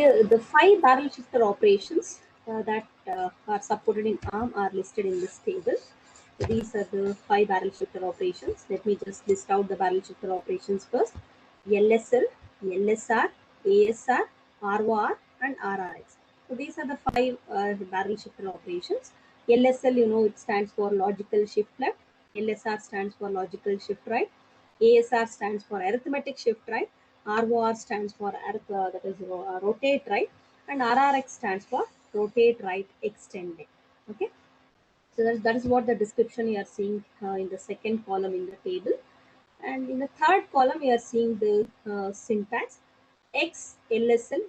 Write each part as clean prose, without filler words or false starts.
The 5 barrel shifter operations that are supported in ARM are listed in this table. So these are the 5 barrel shifter operations. Let me just list out the barrel shifter operations first. LSL, LSR, ASR, ROR and RRX. So these are the 5 barrel shifter operations. LSL, you know, it stands for logical shift left. LSR stands for logical shift right. ASR stands for arithmetic shift right. ROR stands for that is rotate right, and RRX stands for rotate right extended. Okay, so that is what the description you are seeing in the second column in the table, and in the third column you are seeing the syntax. X, LSL,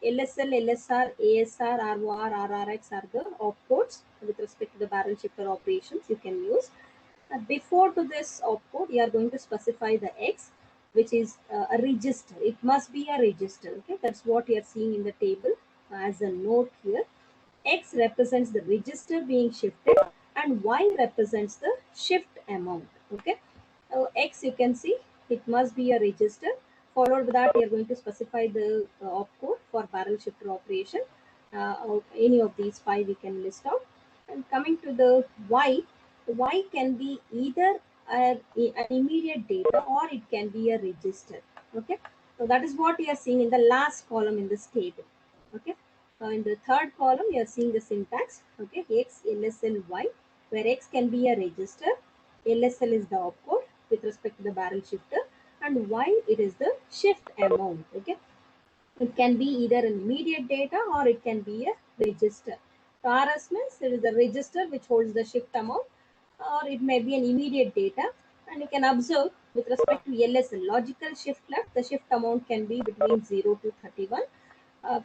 LSL, LSR, ASR, ROR, RRX are the opcodes with respect to the barrel shifter operations you can use. Before to this opcode, you are going to specify the X, which is a register. It must be a register. Okay, that's what you are seeing in the table as a note here. X represents the register being shifted, and Y represents the shift amount. Okay, so X you can see it must be a register. Followed by that, you are going to specify the opcode for barrel shifter operation. Any of these 5 we can list out. And coming to the Y can be either an immediate data or it can be a register. Okay, so that is what we are seeing in the last column in this table. Okay, in the third column you are seeing the syntax. Okay, X, LSL, Y, where X can be a register, LSL is the opcode with respect to the barrel shifter, and Y it is the shift amount. Okay, it can be either an immediate data or it can be a register. So RS means it is the register which holds the shift amount, or it may be an immediate data. And you can observe with respect to LSL, logical shift left, the shift amount can be between 0 to 31.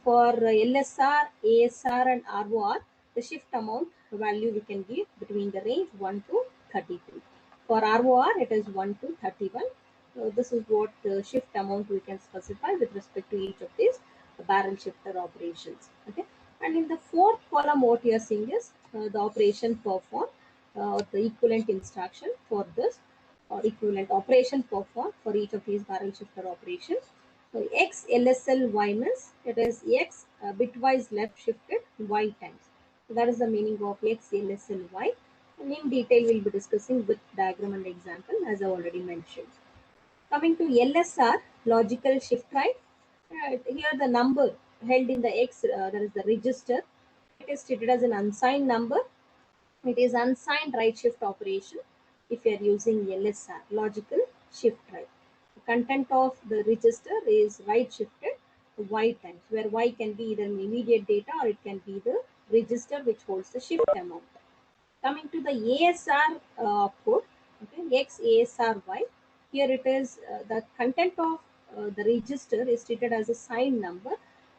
For LSR, ASR and ROR, the shift amount value we can give between the range 1 to 32. For ROR, it is 1 to 31. So this is what the shift amount we can specify with respect to each of these barrel shifter operations. Okay, and in the fourth column, what you are seeing is the operation performed, the equivalent instruction for this, or equivalent operation performed for each of these barrel shifter operations. So X LSL Y means it is X bitwise left shifted Y times. So that is the meaning of X LSL Y. And in detail, we'll be discussing with diagram and example as I already mentioned. Coming to LSR, logical shift right. Here the number held in the X, that is the register, it is treated as an unsigned number. It is unsigned right shift operation if you are using LSR, logical shift right. The content of the register is right shifted Y times, where Y can be either an immediate data or it can be the register which holds the shift amount. Coming to the ASR code, okay, X ASR Y. Here it is the content of the register is treated as a signed number,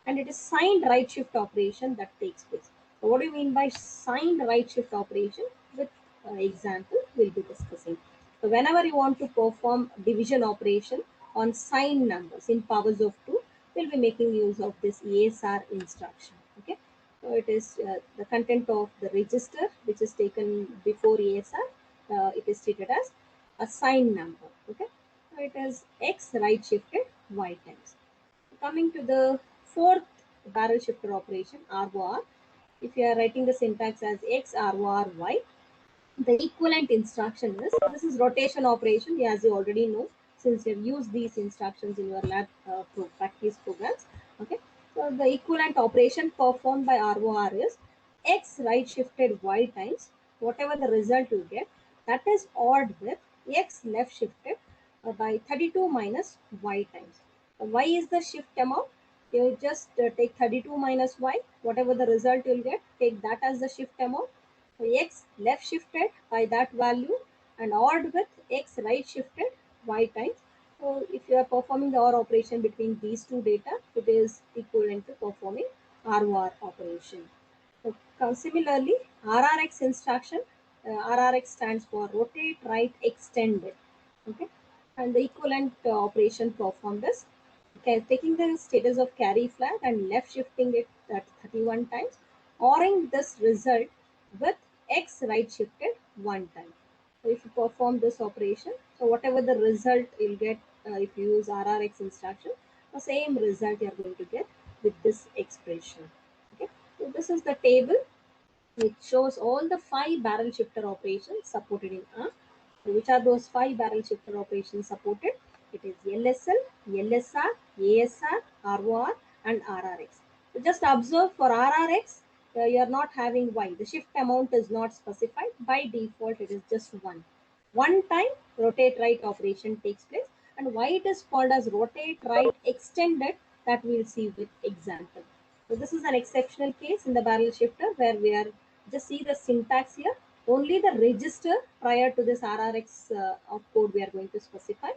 and it is signed right shift operation that takes place. So what do you mean by signed right shift operation? With example, we'll be discussing. So whenever you want to perform division operation on signed numbers in powers of 2, we'll be making use of this ASR instruction. Okay. So it is the content of the register which is taken before ASR. It is treated as a signed number. Okay, so it is X right shifted Y times. Coming to the fourth barrel shifter operation ROR. If you are writing the syntax as X ROR Y, the equivalent instruction is, this is rotation operation as you already know since you have used these instructions in your lab practice programs. Okay, so the equivalent operation performed by ROR is X right shifted Y times whatever the result you get, that is odd with X left shifted by 32 minus Y times. Y is the shift amount. You just take 32 minus Y, whatever the result you'll get, take that as the shift amount. So X left shifted by that value and OR with X right shifted Y times. So if you are performing the OR operation between these two data, it is equivalent to performing ROR operation. So similarly, RRX instruction, RRX stands for rotate right extended. Okay, and the equivalent operation performed is taking the status of carry flag and left shifting it at 31 times, ORing this result with X right shifted 1 time. So if you perform this operation, so whatever the result you'll get if you use RRX instruction, the same result you are going to get with this expression. Okay, so this is the table which shows all the 5 barrel shifter operations supported in ARM. So which are those 5 barrel shifter operations supported? It is LSL, LSR, ASR, ROR, and RRX. So just observe for RRX, you are not having Y. The shift amount is not specified. By default, it is just 1. One time rotate right operation takes place, and why it is called as rotate right extended, that we will see with example. So this is an exceptional case in the barrel shifter where we are just see the syntax here. Only the register prior to this RRX of code we are going to specify.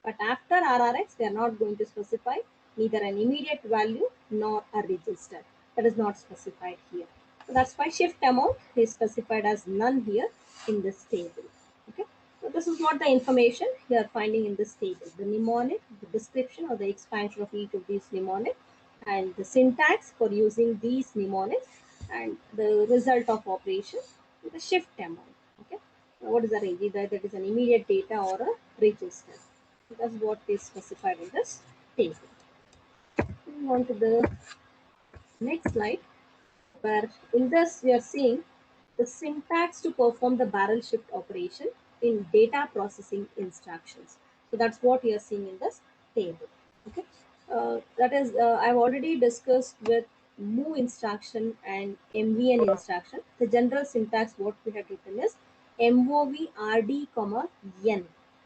But after RRX, we are not going to specify neither an immediate value nor a register. That is not specified here. So that's why shift amount is specified as none here in this table. Okay. So this is what the information you are finding in this table. The mnemonic, the description or the expansion of each of these mnemonic, and the syntax for using these mnemonics, and the result of operation, the shift amount. Okay. Now what is the range? Either that is an immediate data or a register. So that's what is specified in this table. Moving on to the next slide, where in this we are seeing the syntax to perform the barrel shift operation in data processing instructions. So that's what we are seeing in this table. Okay, that is I've already discussed with move instruction and MVN instruction. The general syntax what we have written is MOV RD, N,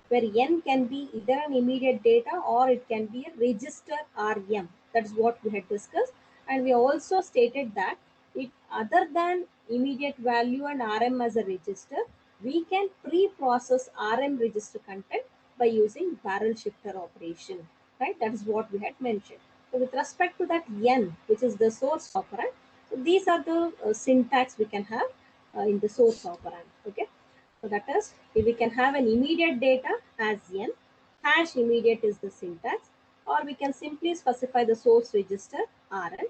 where N can be either an immediate data or it can be a register RM. That's what we had discussed, and we also stated that it other than immediate value and RM as a register, we can pre-process RM register content by using barrel shifter operation, right? That is what we had mentioned. So with respect to that N, which is the source operand, so these are the syntax we can have in the source operand. Okay, so that is we can have an immediate data as N, hash immediate is the syntax, or we can simply specify the source register Rn,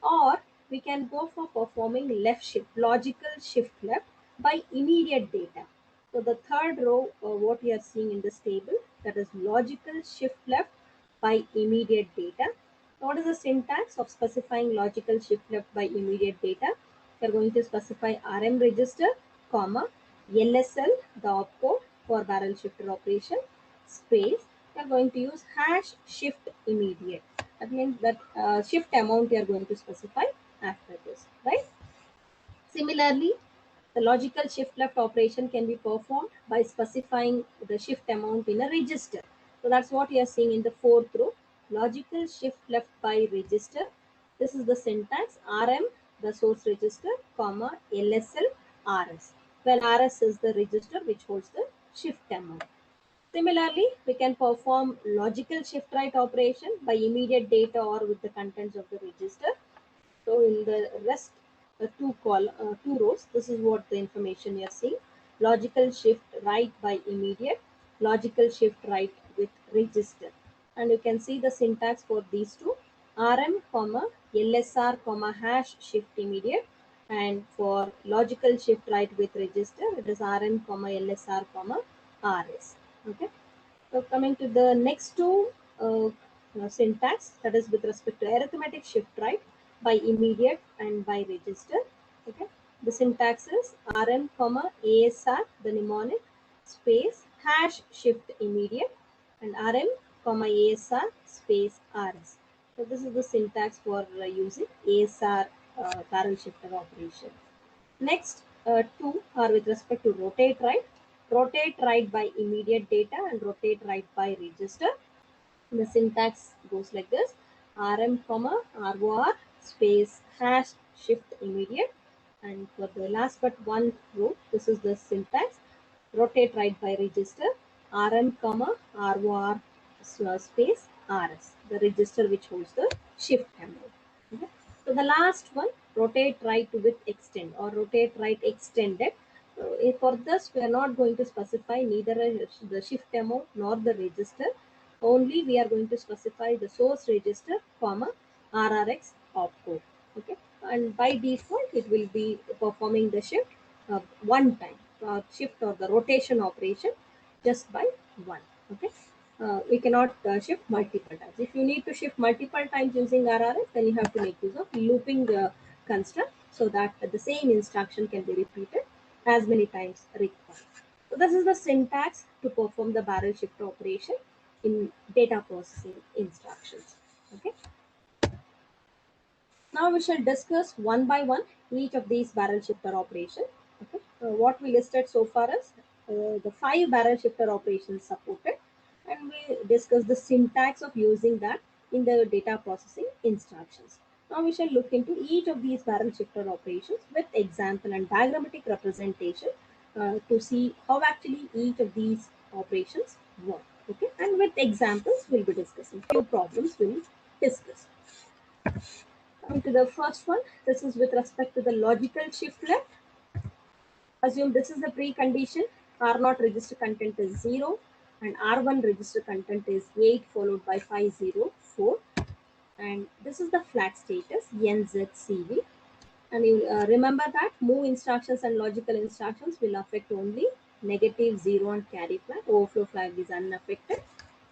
or we can go for performing left shift, logical shift left by immediate data. So the third row, what we are seeing in this table, that is logical shift left by immediate data. What is the syntax of specifying logical shift left by immediate data? We are going to specify RM register, comma, LSL, the opcode for barrel shifter operation, space. We are going to use hash shift immediate. That means that shift amount we are going to specify after this, right? Similarly, the logical shift left operation can be performed by specifying the shift amount in a register. So that's what we are seeing in the fourth row. Logical shift left by register. This is the syntax RM, the source register, comma LSL RS. Well, RS is the register which holds the shift amount. Similarly, we can perform logical shift right operation by immediate data or with the contents of the register. So in the rest two rows, this is what the information you are seeing. Logical shift right by immediate, logical shift right with register. And you can see the syntax for these two, RM, comma, LSR, comma, hash shift immediate. And for logical shift right with register, it is RM, comma, LSR, comma, RS. Okay. So coming to the next two syntax, that is with respect to arithmetic shift right by immediate and by register. Okay, the syntax is RM, comma, ASR, the mnemonic, space hash shift immediate, and RM, comma, ASR, space RS. So this is the syntax for using ASR barrel shifter operation. Next, two are with respect to rotate right by immediate data and rotate right by register. The syntax goes like this: RM, comma, ROR, space hash shift immediate. And for the last but one row, this is the syntax: rotate right by register, RM, comma, ROR, space RS, the register which holds the shift amount. Okay. So the last one, rotate right with extend or rotate right extended. For this, we are not going to specify neither the shift amount nor the register. Only we are going to specify the source register, comma, RRX opcode. Okay, and by default, it will be performing the shift one time, shift or the rotation operation just by one. Okay. we cannot shift multiple times. If you need to shift multiple times using RRF, then you have to make use of looping construct so that the same instruction can be repeated as many times required. So this is the syntax to perform the barrel shift operation in data processing instructions. Okay. Now we shall discuss one by one each of these barrel shifter operations. Okay. What we listed so far is the 5 barrel shifter operations supported, and we discuss the syntax of using that in the data processing instructions. Now we shall look into each of these barrel shifter operations with example and diagrammatic representation to see how actually each of these operations work. Okay, and with examples we'll be discussing few problems we'll discuss. Coming to the first one, this is with respect to the logical shift left. Assume this is the precondition, R0 register content is 0 and R1 register content is 8 followed by 504, and this is the flag status NZCV. And you remember that move instructions and logical instructions will affect only negative, 0 and carry flag. Overflow flag is unaffected.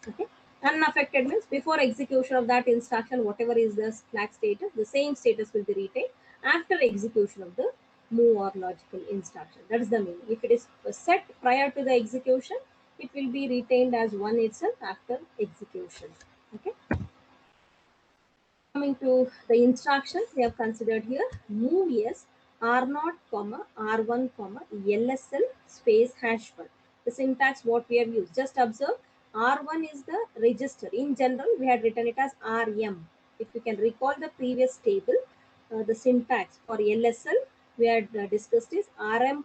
Okay. Unaffected means before execution of that instruction, whatever is the flag status, the same status will be retained after execution of the move or logical instruction. That is the meaning. If it is set prior to the execution, it will be retained as 1 itself after execution. Okay. Coming to the instructions we have considered here, move yes R0, R1, LSL space #1. The syntax what we have used. Just observe, R1 is the register. In general, we had written it as RM. If you can recall the previous table, the syntax for LSL we had discussed is RM,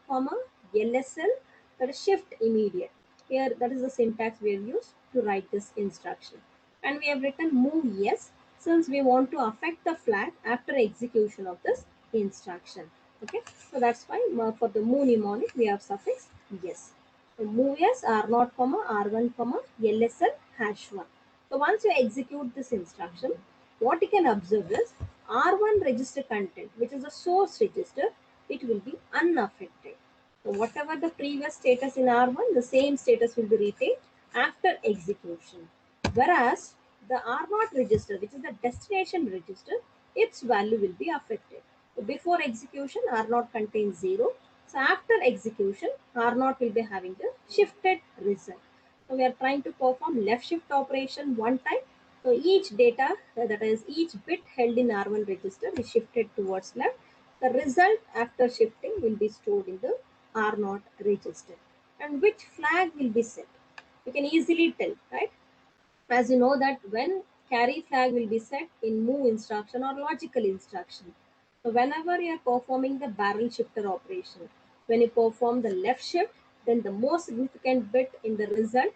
LSL, that is shift immediate. Here, that is the syntax we have used to write this instruction. And we have written move yes since we want to affect the flag after execution of this instruction. Okay, so that's why for the move mnemonic we have suffix yes. So move yes R0, R1, LSL #1. So once you execute this instruction, what you can observe is R1 register content, which is the source register, it will be unaffected. So whatever the previous status in R1, the same status will be retained after execution. Whereas the R0 register, which is the destination register, its value will be affected. So before execution, R0 contains 0. So after execution, R0 will be having the shifted result. So we are trying to perform left shift operation one time. So each data, that is each bit held in R1 register is shifted towards left. The result after shifting will be stored in the R0 register. And which flag will be set? You can easily tell, right? As you know that when carry flag will be set in move instruction or logical instruction. So whenever you are performing the barrel shifter operation, when you perform the left shift, then the most significant bit in the result,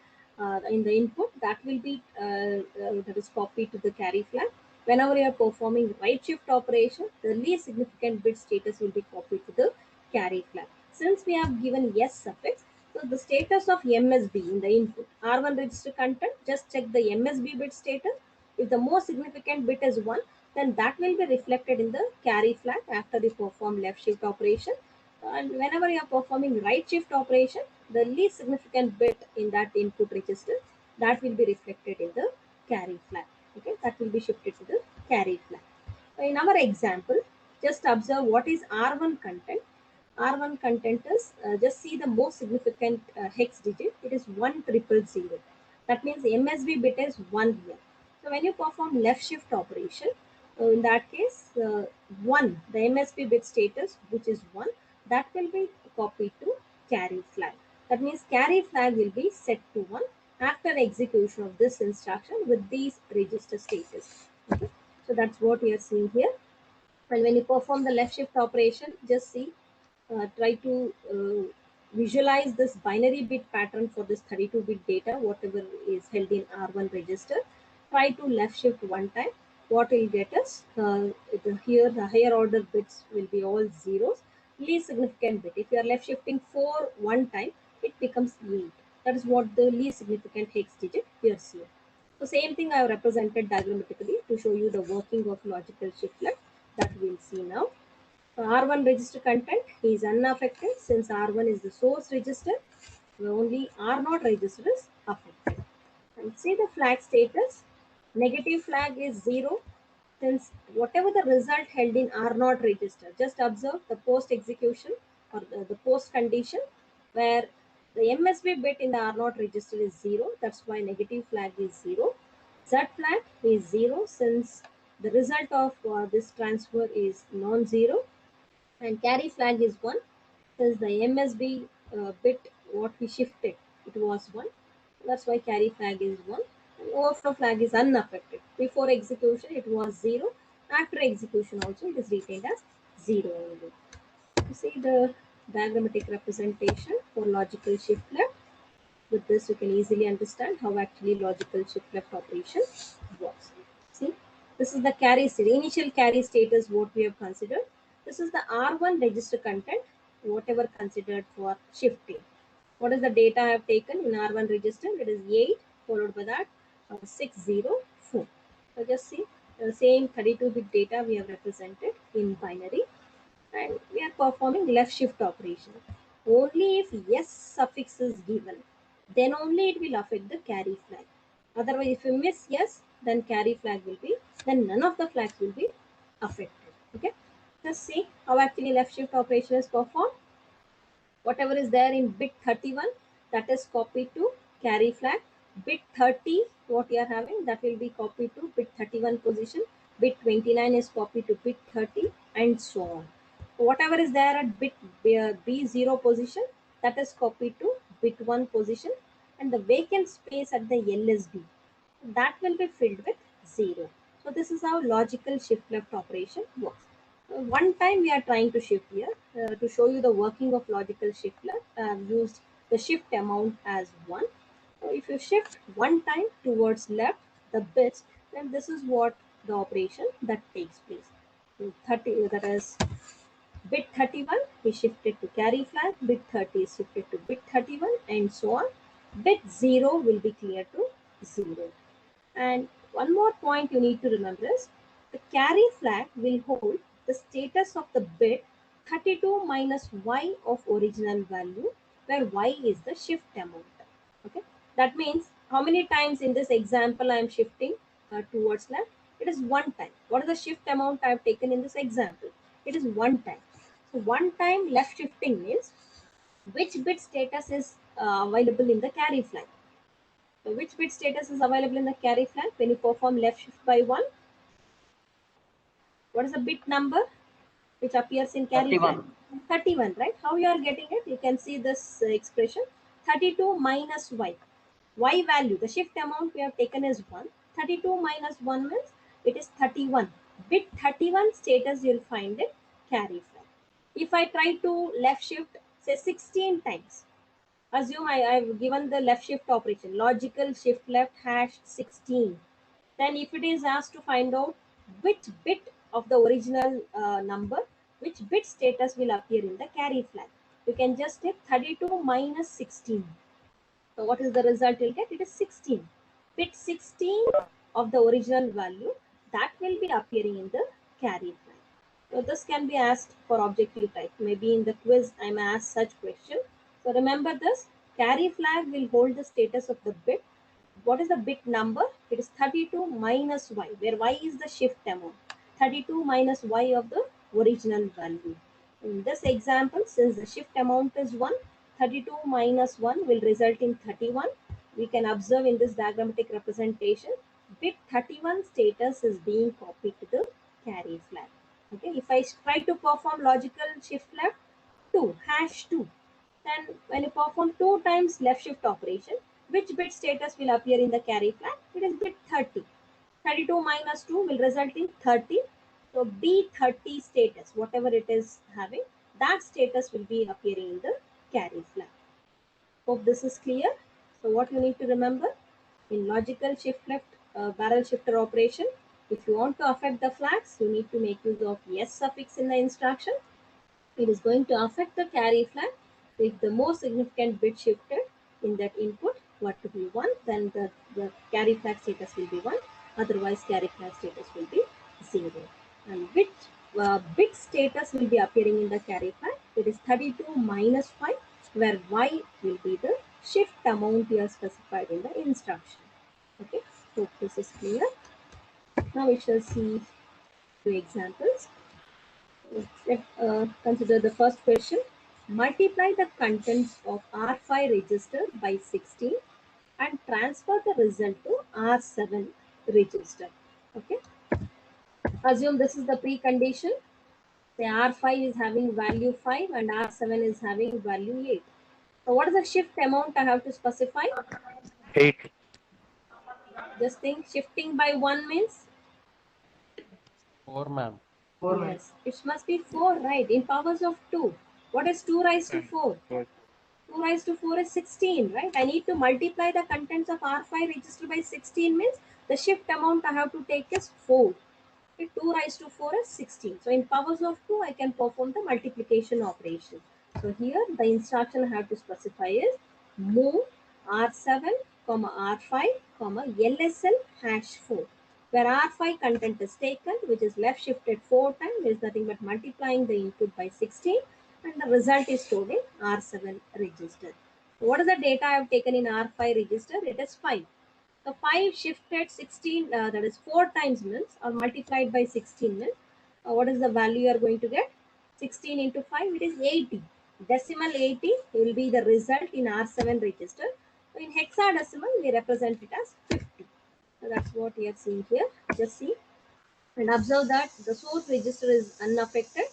in the input, that will be that is copied to the carry flag. Whenever you are performing right shift operation, the least significant bit status will be copied to the carry flag. Since we have given yes suffix, so the status of MSB in the input, R1 register content, just check the MSB bit status. If the most significant bit is 1, then that will be reflected in the carry flag after you perform left shift operation. And whenever you are performing right shift operation, the least significant bit in that input register, that will be reflected in the carry flag. Okay, that will be shifted to the carry flag. So in our example, just observe what is R1 content. R1 content is, just see the most significant hex digit. It is 1000. That means MSB bit is 1 here. So when you perform left shift operation, in that case, 1, the MSB bit status, which is 1, that will be copied to carry flag. That means carry flag will be set to 1 after execution of this instruction with these register status. Okay? So that's what we are seeing here. And when you perform the left shift operation, just see, try to visualize this binary bit pattern for this 32-bit data, whatever is held in R1 register. Try to left shift one time. What will get us here, the higher order bits will be all zeros. Least significant bit, if you are left shifting 4 one time, it becomes 8. That is what the least significant hex digit here see. So same thing I have represented diagrammatically to show you the working of logical shift left that we will see now. R1 register content is unaffected since R1 is the source register. Only R0 register is affected. And see the flag status. Negative flag is 0 since whatever the result held in R not register. Just observe the post execution or the post condition where the MSB bit in the R not register is 0. That's why negative flag is 0. Z flag is 0 since the result of this transfer is non-zero, and carry flag is 1 since the MSB bit what we shifted it was 1. That's why carry flag is 1. And overflow flag is unaffected. Before execution it was 0. After execution also it is retained as 0 only. You see the diagrammatic representation for logical shift left. With this you can easily understand how actually logical shift left operation works. See, this is the carry state, initial carry state is what we have considered. This is the R1 register content, whatever considered for shifting. What is the data I have taken in R1 register? It is 8 followed by that 604. So just see the same 32-bit data we have represented in binary, and we are performing left shift operation. Only if yes suffix is given, then only it will affect the carry flag. Otherwise, if you miss yes, then carry flag will be, then none of the flags will be affected. Okay, just see how actually left shift operation is performed. Whatever is there in bit 31, that is copied to carry flag. Bit 30, what you are having, that will be copied to bit 31 position. Bit 29 is copied to bit 30, and so on. Whatever is there at bit B0 position, that is copied to bit 1 position, and the vacant space at the LSB, that will be filled with 0. So this is how logical shift left operation works. One time we are trying to shift here to show you the working of logical shift left. I have used the shift amount as 1. So if you shift one time towards left the bits, then this is what the operation that takes place. So 30, that is bit 31 is shifted to carry flag, bit 30 is shifted to bit 31, and so on. Bit 0 will be cleared to 0. And one more point you need to remember is the carry flag will hold the status of the bit 32 minus y of original value, where y is the shift amount. Okay, that means how many times in this example I am shifting towards left? It is one time. What is the shift amount I have taken in this example? It is one time. So one time left shifting means which bit status is available in the carry flag. So which bit status is available in the carry flag when you perform left shift by 1? What is the bit number which appears in carry flag? 31, right? How you are getting it? You can see this expression 32 minus y. Y value, the shift amount we have taken is 1. 32 minus 1 means it is 31. Bit 31 status you will find in carry flag. If I try to left shift say 16 times, assume I've given the left shift operation, logical shift left hash 16. Then if it is asked to find out which bit of the original number, which bit status will appear in the carry flag, you can just take 32 minus 16. So what is the result you'll get? It is 16. Bit 16 of the original value, that will be appearing in the carry flag. So this can be asked for objective type. Maybe in the quiz I may ask such question. So remember this, carry flag will hold the status of the bit. What is the bit number? It is 32 minus y, where y is the shift amount. 32 minus y of the original value. In this example, since the shift amount is 1, 32 minus 1 will result in 31. We can observe in this diagrammatic representation, bit 31 status is being copied to the carry flag. Okay, if I try to perform logical shift left 2, hash 2, then when you perform 2 times left shift operation, which bit status will appear in the carry flag? It is bit 30. 32 minus 2 will result in 30. So B30 status, whatever it is having, that status will be appearing in the carry flag. Hope this is clear. So what you need to remember, in logical shift left barrel shifter operation, if you want to affect the flags, you need to make use of yes suffix in the instruction. It is going to affect the carry flag. If the most significant bit shifted in that input were to be 1, then the carry flag status will be 1. Otherwise, carry flag status will be 0. And which bit status will be appearing in the carry flag? It is 32 minus 5, where y will be the shift amount you have specified in the instruction. Hope this is clear. Now we shall see two examples. Let's consider the first question. Multiply the contents of R5 register by 16 and transfer the result to R7 register. Okay. Assume this is the precondition. Say R5 is having value 5 and R7 is having value 8. So what is the shift amount I have to specify? 8. Just think, shifting by 1 means? 4, ma'am. Yes, it must be 4, right? In powers of 2. What is 2 raised to 4? 4. 2 raised to 4 is 16, right? I need to multiply the contents of R5 register by 16 means the shift amount I have to take is 4. Okay, 2 raised to 4 is 16. So in powers of 2, I can perform the multiplication operation. So here the instruction I have to specify is move R7, R5, LSL #4. Where R5 content is taken, which is left shifted 4 times, is nothing but multiplying the input by 16 and the result is stored in R7 register. So what is the data I have taken in R5 register? It is 5. So 5 shifted 16, that is 4 times means, or multiplied by 16 means, what is the value you are going to get? 16 into 5, it is 80. Decimal 80 will be the result in R7 register. So in hexadecimal, we represent it as 50. So that's what we are seeing here. Just see and observe that the source register is unaffected.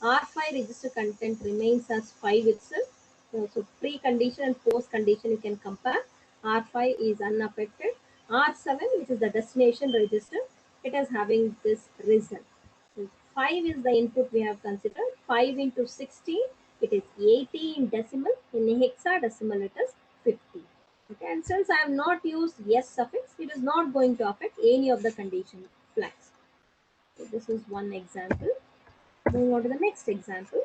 R5 register content remains as 5 itself. So pre-condition and post-condition you can compare. R5 is unaffected. R7, which is the destination register, it is having this result. So 5 is the input we have considered. 5 into 16, it is 80 in decimal. In hexadecimal, it is 50. Okay, and since I have not used yes suffix, it is not going to affect any of the condition flags. So this is one example. Moving on to the next example.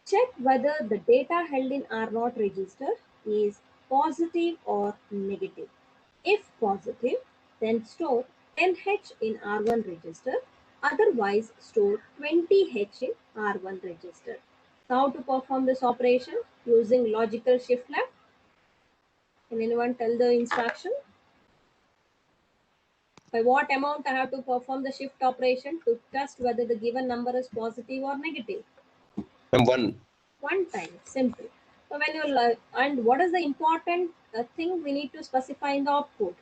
Check whether the data held in R0 register is positive or negative. If positive, then store 10H in R1 register. Otherwise, store 20H in R1 register. So how to perform this operation? Using logical shift left. Can anyone tell the instruction? By what amount I have to perform the shift operation to test whether the given number is positive or negative? Ma'am, 1. One time, simple. So when you and what is the important thing we need to specify in the output?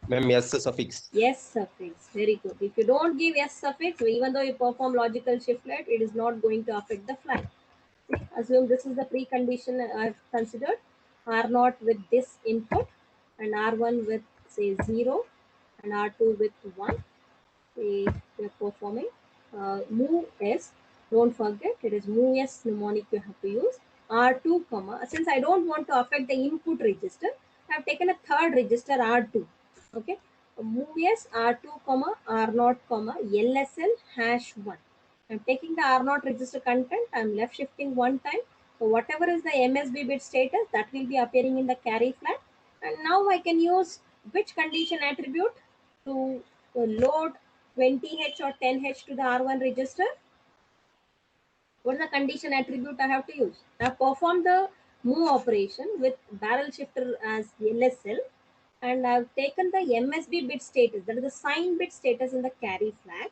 Ma'am, yes suffix. Yes suffix. Very good. If you don't give yes suffix, even though you perform logical shift left, it is not going to affect the flag. See, assume this is the precondition I've considered. R0 with this input and R1 with say 0 and R2 with 1. We are performing move s. Don't forget it is move s mnemonic you have to use. R2 comma, since I don't want to affect the input register, I have taken a third register R2. Okay, move s R2 comma R0 comma LSL #1. I'm taking the R0 register content. I'm left shifting 1 time. So whatever is the MSB bit status, that will be appearing in the carry flag. And now I can use which condition attribute to load 20H or 10H to the R1 register. What is the condition attribute I have to use? I have performed the move operation with barrel shifter as LSL and I have taken the MSB bit status, that is the sign bit status in the carry flag.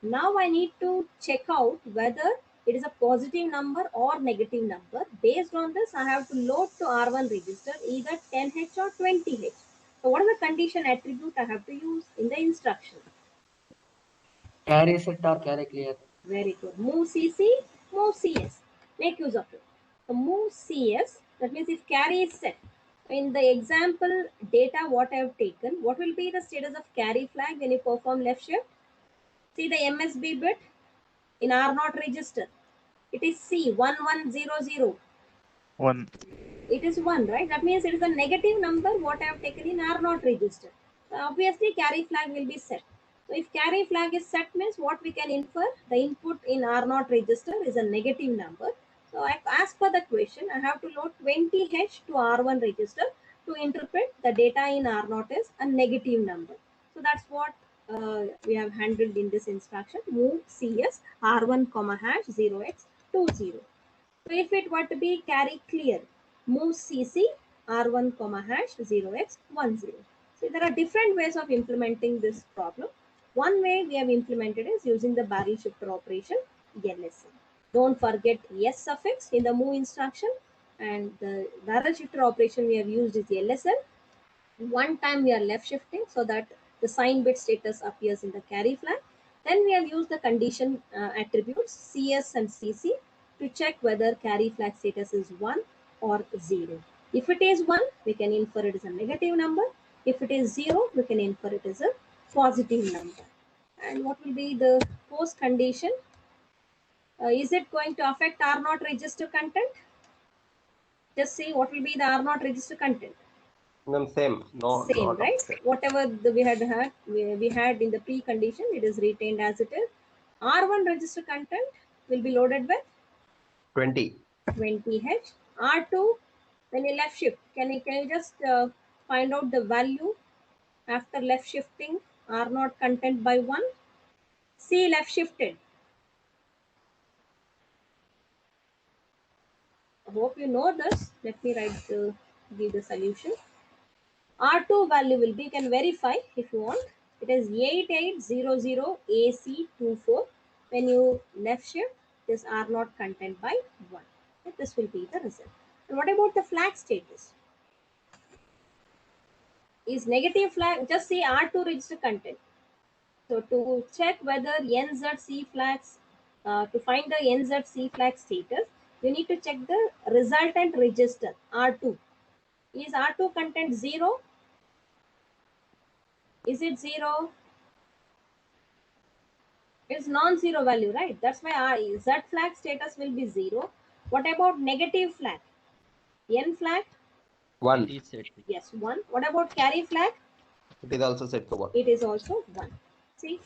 Now I need to check out whether it is a positive number or negative number. Based on this, I have to load to R1 register either 10H or 20H. So what is the condition attribute I have to use in the instruction? Carry set or carry clear. Very good. Move CC, move CS. Make use of it. So move CS, that means if carry is set. In the example data what I have taken, what will be the status of carry flag when you perform left shift? See the MSB bit in R0 register. It is C 1100. 1. It is 1, right? That means it is a negative number what I have taken in R0 register. So obviously carry flag will be set. So if carry flag is set means what we can infer, the input in R0 register is a negative number. So as per the question, I have to load 20H to R1 register to interpret the data in R0 as a negative number. So that's what we have handled in this instruction. Move CS R1 comma hash 0x20. So if it were to be carry clear, move CC R1 comma hash 0x10. So there are different ways of implementing this problem. One way we have implemented is using the barrel shifter operation LSR. Don't forget S suffix in the move instruction, and the barrel shifter operation we have used is LSR. One time we are left shifting so that the sign bit status appears in the carry flag. Then we have used the condition attributes CS and CC to check whether carry flag status is 1 or 0. If it is 1, we can infer it as a negative number. If it is 0, we can infer it as a positive number. And what will be the post condition? Is it going to affect R0 register content? Just see what will be the R0 register content. Ma'am, same. No, Same, not right? upset. Whatever we had in the precondition, it is retained as it is. R1 register content will be loaded with 20. 20H. R2, when you left shift, can you just find out the value after left shifting R0 content by 1? C left shifted. I hope you know this. Let me give the solution. R2 value will be, you can verify if you want. It is 8800 AC24. When you left shift, this R0 content by 1. Okay, this will be the result. And what about the flag status? Is negative flag, just see R2 register content. So to check whether NZC flags, to find the NZC flag status, you need to check the resultant register R2. Is R2 content 0? Is it 0? It's non-zero value, right? That's why Z flag status will be 0. What about negative flag? N flag? 1. Yes, 1. What about carry flag? It is also set to 1. It is also 1. See,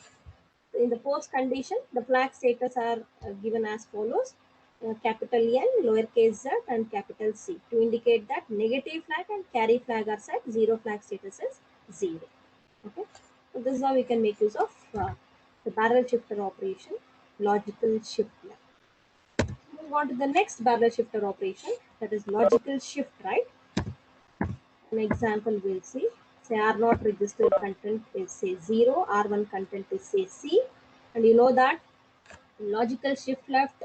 in the post condition, the flag status are given as follows. Capital N, lowercase z, and capital C to indicate that negative flag and carry flag are set. Zero flag status is 0. Okay, so this is how we can make use of the barrel shifter operation, logical shift left. Move on to the next barrel shifter operation, that is logical shift right. An example we'll see. Say R0 register content is say 0, R1 content is say C, and you know that logical shift left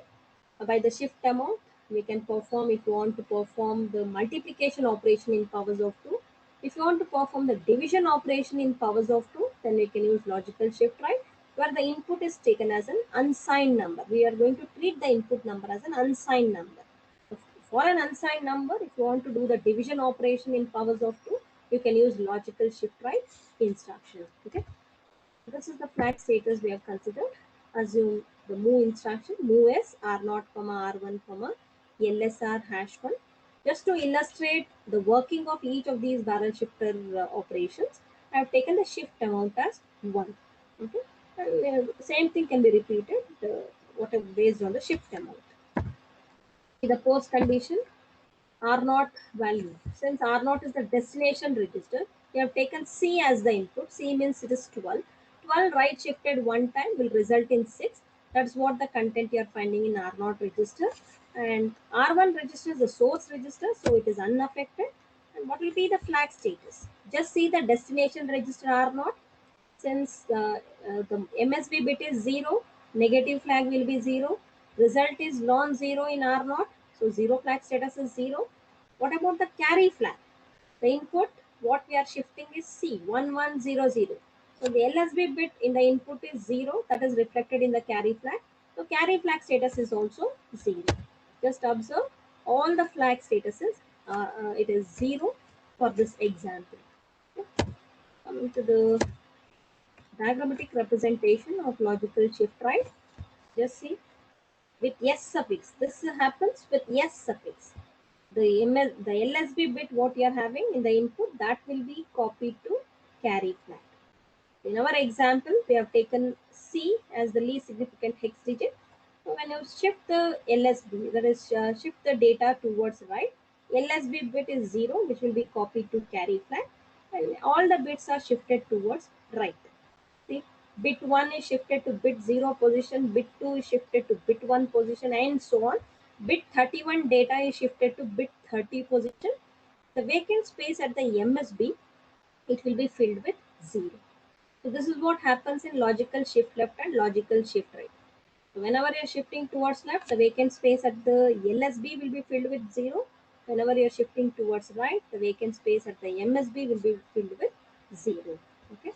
by the shift amount we can perform if you want to perform the multiplication operation in powers of 2. If you want to perform the division operation in powers of 2, then we can use logical shift right, where the input is taken as an unsigned number. We are going to treat the input number as an unsigned number. For an unsigned number, if you want to do the division operation in powers of 2, you can use logical shift right instruction. Okay. This is the flag status we have considered. Assume the move instruction, move s R0, R1, LSR #1. Just to illustrate the working of each of these barrel shifter operations, I have taken the shift amount as 1. Okay, and same thing can be repeated whatever based on the shift amount. The post condition R0 value. Since R0 is the destination register, we have taken C as the input. C means it is 12. 12 right shifted one time will result in 6. That's what the content you are finding in R0 register. And R1 register is the source register, so it is unaffected. And what will be the flag status? Just see the destination register R0. Since the MSB bit is 0, negative flag will be 0. Result is non-zero in R0, so 0 flag status is 0. What about the carry flag? The input, what we are shifting is C, 1100. So the LSB bit in the input is 0, that is reflected in the carry flag. So carry flag status is also 0. Just observe all the flag statuses, it is 0 for this example. Okay. Coming to the diagrammatic representation of logical shift right. Just see with S suffix. This happens with S suffix. The LSB bit what you are having in the input, that will be copied to carry flag. In our example, we have taken C as the least significant hex digit. So when you shift the LSB, that is shift the data towards right, LSB bit is 0, which will be copied to carry flag, and all the bits are shifted towards right. See, bit 1 is shifted to bit 0 position, bit 2 is shifted to bit 1 position, and so on. Bit 31 data is shifted to bit 30 position. The vacant space at the MSB it will be filled with 0. So this is what happens in logical shift left and logical shift right. So whenever you're shifting towards left, the vacant space at the LSB will be filled with 0. Whenever you're shifting towards right, the vacant space at the MSB will be filled with 0. Okay.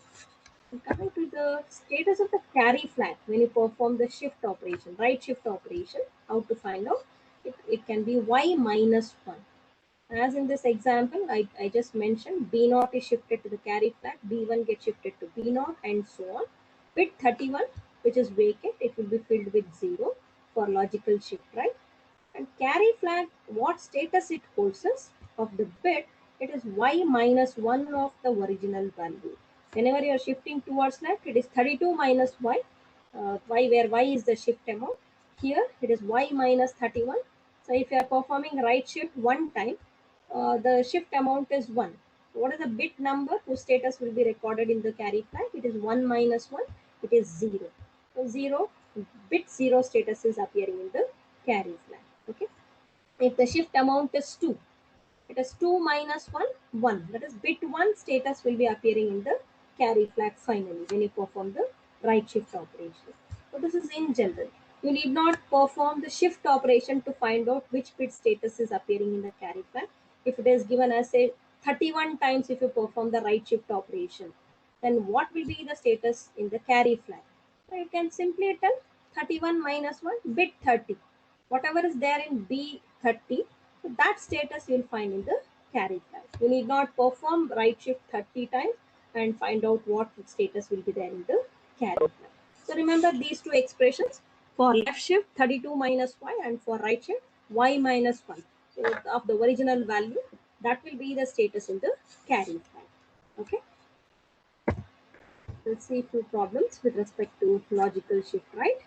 And coming to the status of the carry flag when you perform the shift operation, right shift operation, how to find out? It can be y minus 1. As in this example, I just mentioned B0 is shifted to the carry flag, B1 gets shifted to B0 and so on. Bit 31, which is vacant, it will be filled with 0 for logical shift right. And carry flag, what status it holds of the bit, it is y minus 1 of the original value. Whenever you are shifting towards left, it is 32 minus y where y is the shift amount. Here it is y minus 31. So if you are performing right shift one time, the shift amount is 1. What is the bit number whose status will be recorded in the carry flag? It is 1 minus 1, it is 0. So 0, bit 0 status is appearing in the carry flag. Okay. If the shift amount is 2, it is 2 minus 1, 1. That is bit 1 status will be appearing in the carry flag finally when you perform the right shift operation. So this is in general. You need not perform the shift operation to find out which bit status is appearing in the carry flag. If it is given as say 31 times if you perform the right shift operation, then what will be the status in the carry flag? So you can simply tell 31 minus 1, bit 30. Whatever is there in B30, so that status you will find in the carry flag. You need not perform right shift 30 times and find out what status will be there in the carry flag. So remember these two expressions. For left shift 32 minus y and for right shift y minus 1. So of the original value, that will be the status in the carry flag. Okay. Let's see a few problems with respect to logical shift right.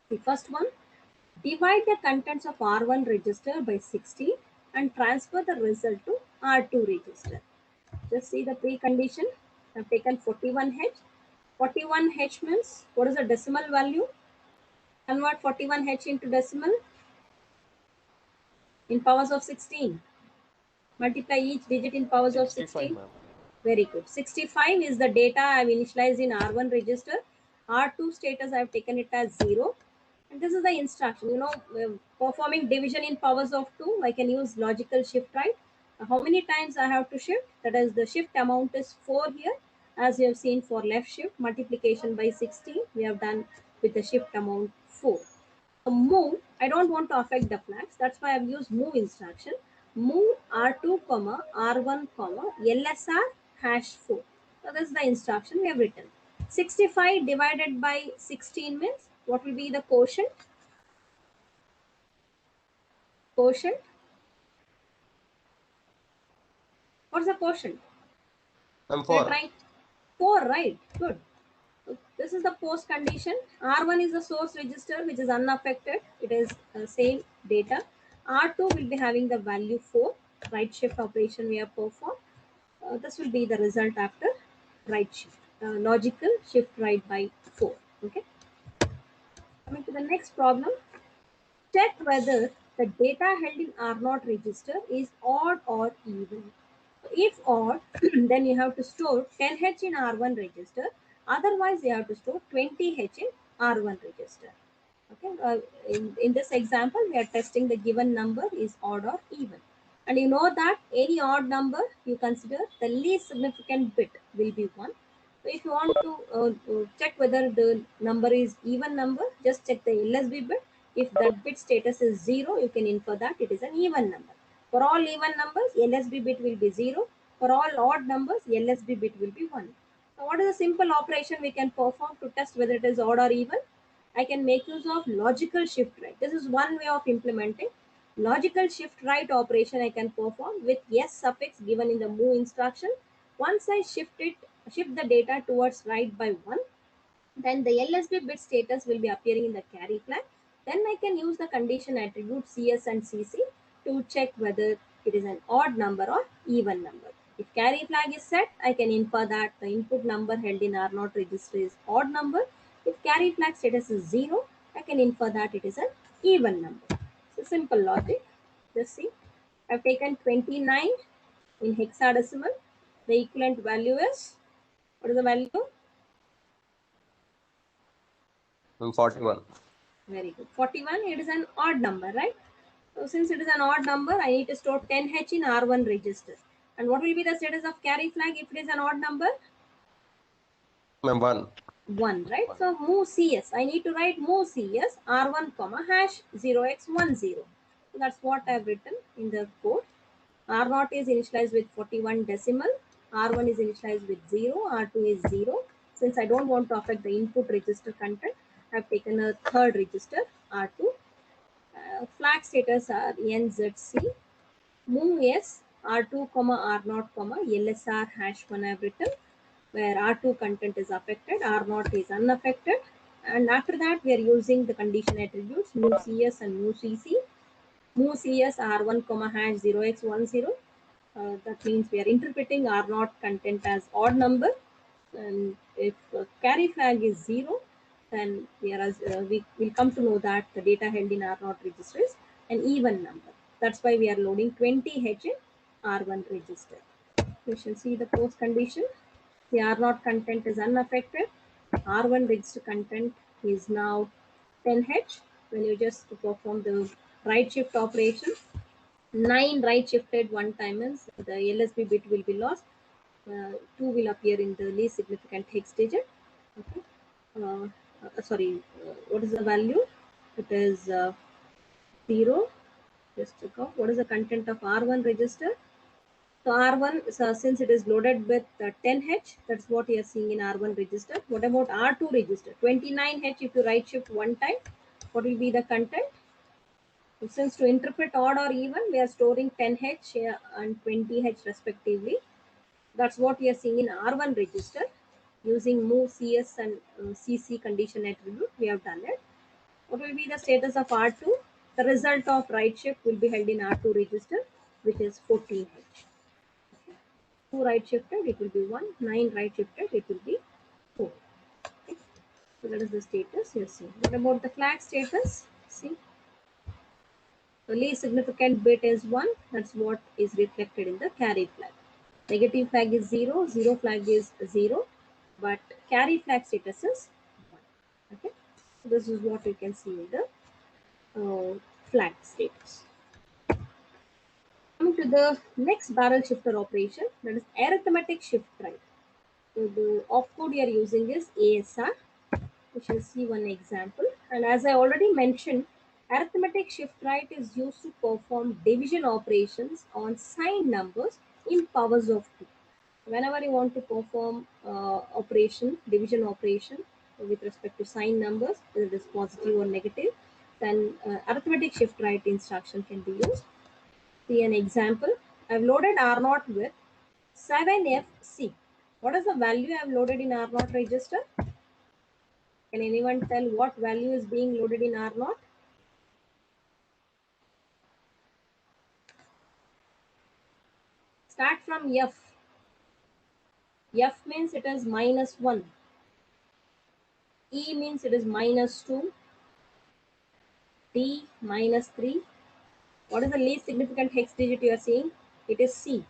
The first one, divide the contents of R1 register by 60 and transfer the result to R2 register. Just see the precondition. I've taken 41H. 41H means what is the decimal value? Convert 41H into decimal in powers of 16. Multiply each digit in powers of 16. Very good. 65 is the data I have initialized in R1 register. R2 status I have taken it as 0. And this is the instruction. Performing division in powers of 2, I can use logical shift right. How many times I have to shift? That is, the shift amount is 4 here. As you have seen for left shift, multiplication by 16, we have done with the shift amount 4. So move, I don't want to affect the flags. That's why I've used move instruction. Move R2, R1, Lsr hash 4. So this is the instruction we have written. 65 divided by 16 means what will be the quotient? Quotient. What's the quotient? 4. 4, right? Good. So this is the post condition. R1 is the source register which is unaffected. It is same data. R2 will be having the value 4. Right shift operation we have performed. This will be the result after right shift. Logical shift right by 4. Okay. Coming to the next problem. Check whether the data held in R0 register is odd or even. If odd, then you have to store 10H in R1 register. Otherwise, you have to store 20H in R1 register. Okay. In this example, we are testing the given number is odd or even. And you know that any odd number, you consider the least significant bit will be 1. So if you want to check whether the number is even number, just check the LSB bit. If that bit status is 0, you can infer that it is an even number. For all even numbers, LSB bit will be 0. For all odd numbers, LSB bit will be 1. So what is a simple operation we can perform to test whether it is odd or even? I can make use of logical shift right. This is one way of implementing. Logical shift right operation I can perform with yes suffix given in the move instruction. Once I shift the data towards right by 1, then the LSB bit status will be appearing in the carry flag. Then I can use the condition attribute CS and CC to check whether it is an odd number or even number. If carry flag is set, I can infer that the input number held in R0 register is odd number. If carry flag status is 0, I can infer that it is an even number. So simple logic. Just see, I've taken 29 in hexadecimal. The equivalent value is, what is the value? 41. Very good. 41, it is an odd number, right? So since it is an odd number, I need to store 10H in R1 register. And what will be the status of carry flag if it is an odd number? Ma'am, 1. 1, right? So move CS. I need to write move CS R1 comma hash 0x10. So that's what I've written in the code. R0 is initialized with 41 decimal. R1 is initialized with 0. R2 is 0. Since I don't want to affect the input register content, I've taken a third register, R2. Flag status are NZC. Move S R2 comma R0 comma Lsr hash 1 I've written, where R2 content is affected, R0 is unaffected. And after that, we are using the condition attributes move CS and move CC. Move CS R1 comma hash 0x10. That means we are interpreting R0 content as odd number. And if carry flag is 0, then we will come to know that the data held in R0 register is an even number. That's why we are loading 20H in R1 register. You shall see the post condition. The R0 content is unaffected. R1 register content is now 10H. When you just perform the right shift operation, 9 right shifted one time means the LSB bit will be lost. 2 will appear in the least significant hex digit. Okay. What is the value? It is 0. Just check out what is the content of R1 register. So R1, since it is loaded with 10H, that's what you are seeing in R1 register. What about R2 register? 29H, if you right shift one time, what will be the content? So since to interpret odd or even, we are storing 10H and 20H respectively. That's what we are seeing in R1 register. Using move CS and CC condition attribute, we have done it. What will be the status of R2? The result of right shift will be held in R2 register, which is 14H. 2 right shifted, it will be 1. 9 right shifted, it will be 4. Okay. So that is the status you see. What about the flag status? See, the least significant bit is 1. That's what is reflected in the carry flag. Negative flag is 0. 0 flag is 0. But carry flag status is 1. Okay. So this is what you can see in the flag status. Coming to the next barrel shifter operation, that is arithmetic shift right. So the opcode you are using is ASR. We shall see one example. And as I already mentioned, arithmetic shift right is used to perform division operations on signed numbers in powers of 2. Whenever you want to perform division operation with respect to signed numbers, whether it is positive or negative, then arithmetic shift right instruction can be used. See an example. I've loaded R0 with 7FC. What is the value I've loaded in R0 register? Can anyone tell what value is being loaded in R0? Start from F. F means it is -1. E means it is -2. D -3. What is the least significant hex digit you are seeing? It is C.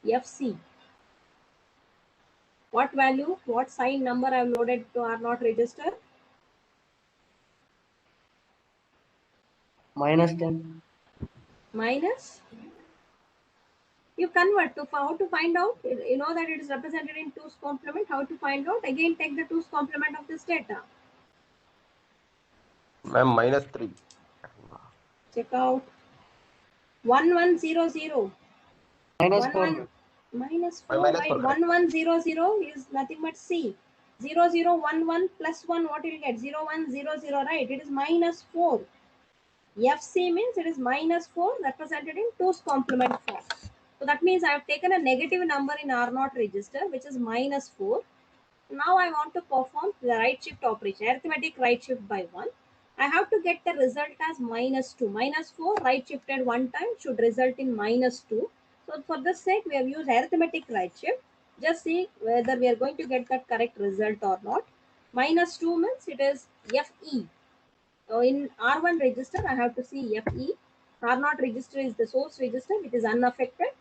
FC. What value? What sign number I have loaded to R0 register? -10. Minus. You convert to how to find out. You know that it is represented in 2's complement. How to find out? Again, take the 2's complement of this data. Ma'am, -3. Check out 1100. -4. -4, -4, right? correct. 1100 is nothing but C. 0011 plus 1, what will you get? 0100, right? It is -4. FC means it is -4 represented in 2's complement form. So that means I have taken a negative number in R0 register, which is -4. Now I want to perform the right shift operation, arithmetic right shift by 1. I have to get the result as -2. -4 right shifted one time should result in -2. So for this sake, we have used arithmetic right shift. Just see whether we are going to get that correct result or not. -2 means it is FE. So in R1 register, I have to see FE. R0 register is the source register. It is unaffected.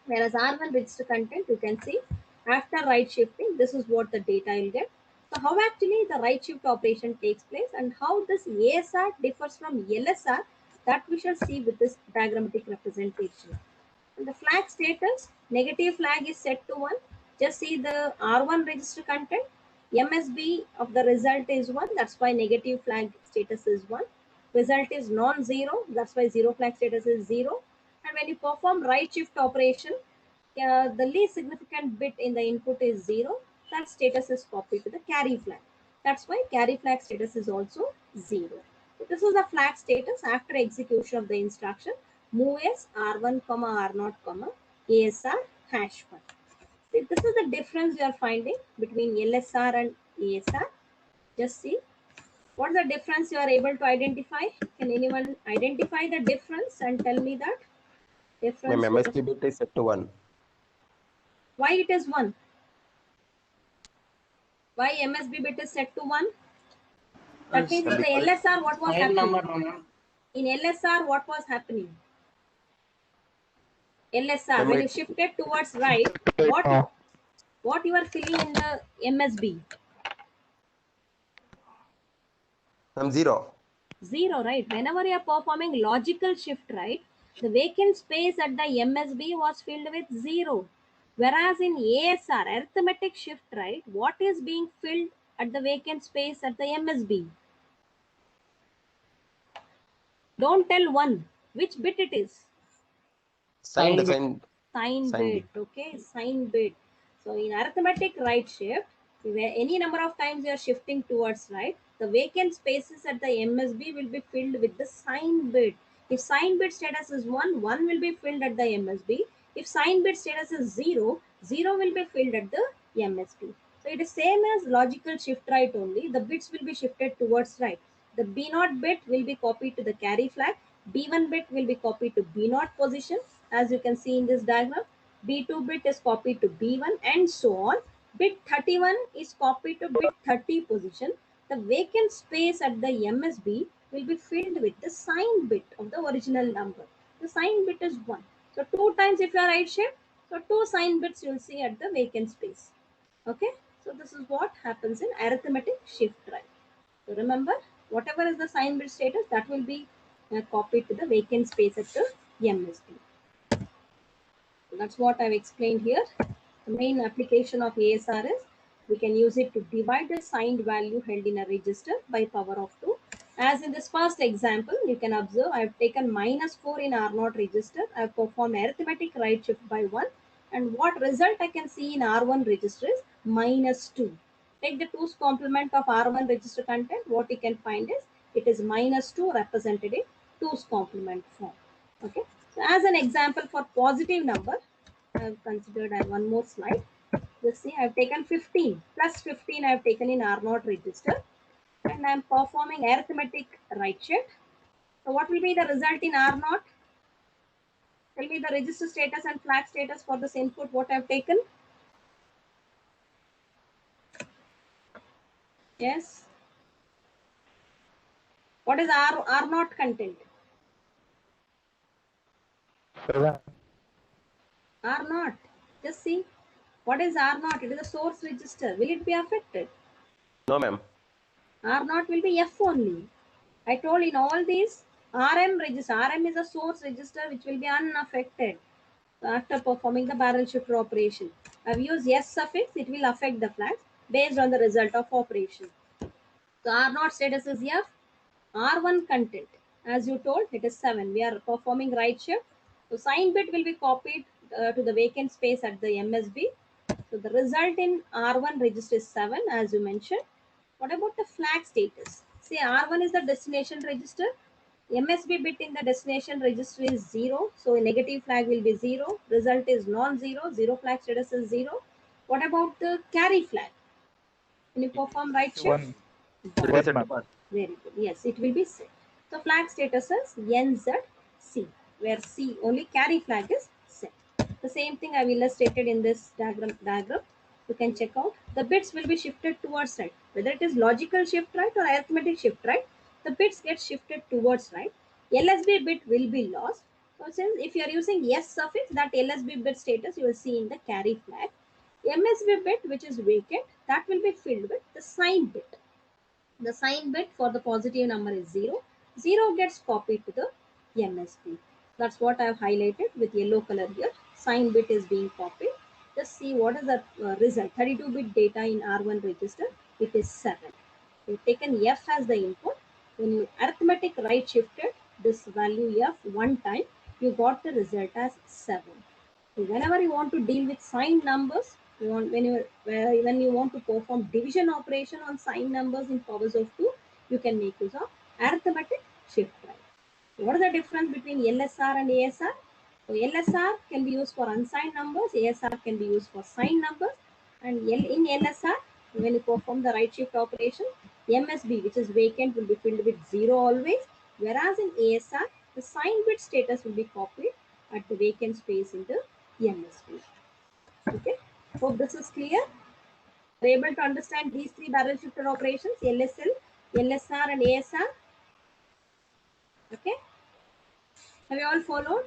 Whereas R1 register content, you can see after right shifting, this is what the data you'll get. So how actually the right shift operation takes place and how this ASR differs from LSR, that we shall see with this diagrammatic representation. And the flag status, negative flag is set to 1. Just see the R1 register content. MSB of the result is 1. That's why negative flag status is 1. Result is non-zero. That's why zero flag status is 0. And when you perform right shift operation, the least significant bit in the input is 0. That status is copied to the carry flag. That's why carry flag status is also 0. So this is the flag status after execution of the instruction move as R1, R0, ASR #1. See, this is the difference you are finding between LSR and ASR. Just see what is the difference you are able to identify. Can anyone identify the difference and tell me that Ma'am, difference? MSB bit is set to 1. Why it is 1? Why MSB bit is set to 1? That means in the LSR, what was File number, happening? no, ma'am. In LSR, what was happening? LSR, Ma'am, when you shifted towards right, what you are filling in the MSB? I'm 0. 0, right? Whenever you are performing logical shift, right, the vacant space at the MSB was filled with 0. Whereas in ASR, arithmetic shift, right, what is being filled at the vacant space at the MSB? Don't tell 1. Which bit it is? Signed, Sign bit. signed, Sign signed bit. bit. Okay, sign bit. So in arithmetic right shift, where any number of times you are shifting towards right, the vacant spaces at the MSB will be filled with the sign bit. If sign bit status is 1, 1 will be filled at the MSB. If sign bit status is 0, 0 will be filled at the MSB. So it is same as logical shift right only. The bits will be shifted towards right. The B0 bit will be copied to the carry flag. B1 bit will be copied to B0 position. As you can see in this diagram, B2 bit is copied to B1 and so on. Bit 31 is copied to bit 30 position. The vacant space at the MSB will be filled with the sign bit of the original number. The sign bit is 1. So 2 times if you are right shift, so 2 sign bits you will see at the vacant space. Okay, so this is what happens in arithmetic shift right. So remember, whatever is the sign bit status, that will be copied to the vacant space at the MSB. So that's what I've explained here. The main application of ASR is we can use it to divide the signed value held in a register by power of 2. As in this first example, you can observe I've taken -4 in R0 register. I've performed arithmetic right shift by 1. And what result I can see in R1 register is -2. Take the 2's complement of R1 register content. What you can find is it is -2 represented in 2's complement form. Okay. So as an example for positive number, I have considered one more slide. Let's see, I have taken 15 plus 15 I have taken in R0 register and I am performing arithmetic right shift. So what will be the result in R0? Tell me the register status and flag status for this input what I have taken. Yes. What is R0 content? R0. Just see. What is R0? It is a source register. Will it be affected? No, ma'am. R0 will be F only. I told in all these RM register, RM is a source register which will be unaffected after performing the barrel shifter operation. I've used S suffix, it will affect the flags based on the result of operation. So R0 status is F, R1 content. As you told, it is 7. We are performing right shift. So sign bit will be copied to the vacant space at the MSB. So the result in R1 register is 7 as you mentioned. What about the flag status? See, R1 is the destination register. MSB bit in the destination register is 0. So a negative flag will be 0. Result is non-zero. 0 flag status is 0. What about the carry flag? When you perform right shift? 1. It is set to 1. Very good. Yes, it will be set. So flag status is NZC, where C only carry flag is set. The same thing I have illustrated in this diagram. You can check out. The bits will be shifted towards right. Whether it is logical shift right or arithmetic shift right, the bits get shifted towards right. LSB bit will be lost. So since if you are using yes suffix, that LSB bit status you will see in the carry flag. MSB bit, which is vacant, that will be filled with the sign bit. The sign bit for the positive number is 0. 0 gets copied to the MSB. That's what I have highlighted with yellow color here. Sign bit is being copied. Just see what is the result. 32-bit data in R1 register. It is 7. We've taken F as the input. When you arithmetic right shifted this value F one time, you got the result as 7. So whenever you want to deal with signed numbers, when you want to perform division operation on signed numbers in powers of 2, you can make use of arithmetic shift right. What is the difference between LSR and ASR? So LSR can be used for unsigned numbers, ASR can be used for signed numbers, and in LSR, when you perform the right shift operation, MSB, which is vacant, will be filled with 0 always, whereas in ASR, the sign bit status will be copied at the vacant space in the MSB. Okay, hope this is clear. Are you able to understand these three barrel shifter operations, LSL, LSR, and ASR? Okay, have you all followed?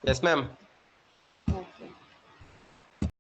Yes, ma'am.